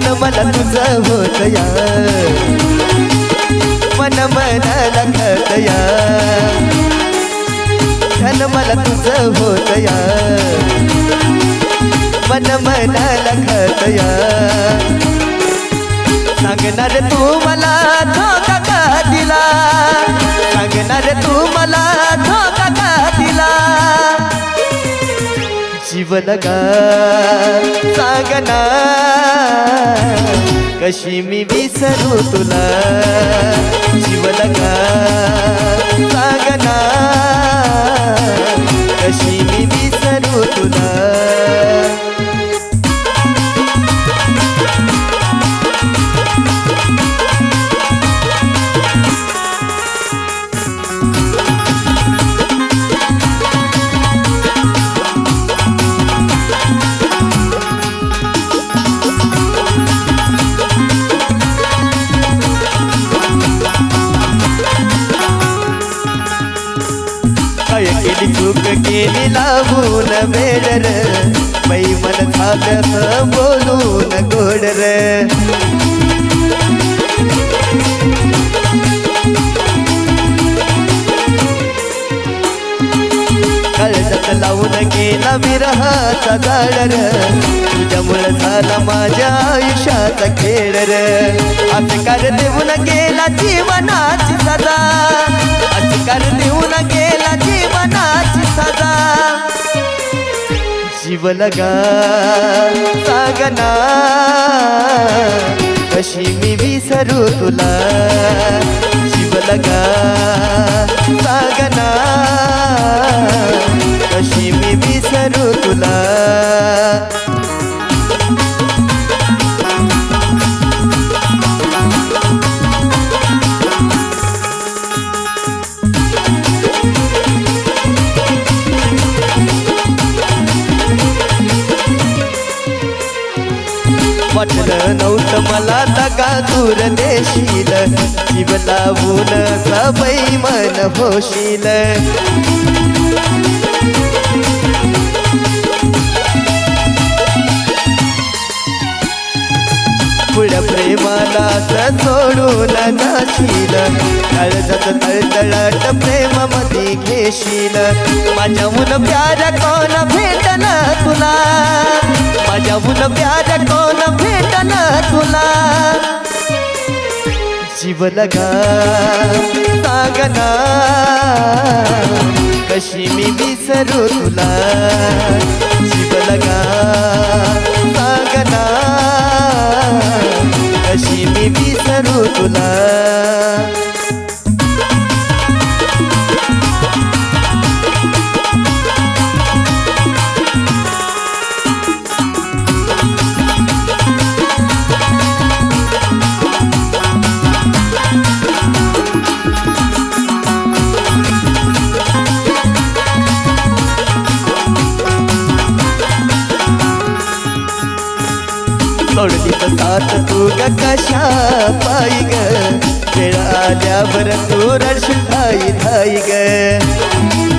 मन मला तुझं होत या, मन मनाला खत या, क्षण मला तुझं होत या, मन मनाला खत या. सांगणार तू मला धोका का दिला, सांगणार तू मला धोका का दिला. जीव लगा सांगना कशी मी विसरू तुला. जीव लगा सांगना कशी मी विसरू तुला. काय केली चूक केली लावून बेडर, बाई मन झालं बोलून गोडर. काळजात लावून गेला विरहाचा जाडर, तुझ्यामुळं झाला माझ्या आयुष्याचा खेळर. अधिकार देऊन गेला जीवनाची सजा, अधिकार देऊन गेला जीवनाची सजा. जीव लगा सांगना कशी मी विसरू तुला. जीव लगा सांगना कशी मी विसरू तुला. वाटलं नव्हतं मला दगा दूर देशील, जीव लावून सबई मन होशील. पुढ्या प्रेमाला सोडून जाशील, काळजात तळतळाट प्रेमामध्ये घेशील. माझ्याहून प्यार कोण भेटन तुला, माझ्याहून प्यार कोण भेटन तुला. जीव लगा सांगना कशी मी विसरू तुला. जीव लगा सांगना कशी मी विसरू तुला. सोडली साथ तू ग कशा पायी ग, वेळ आल्यावर तू रडशील धाई धाई ग.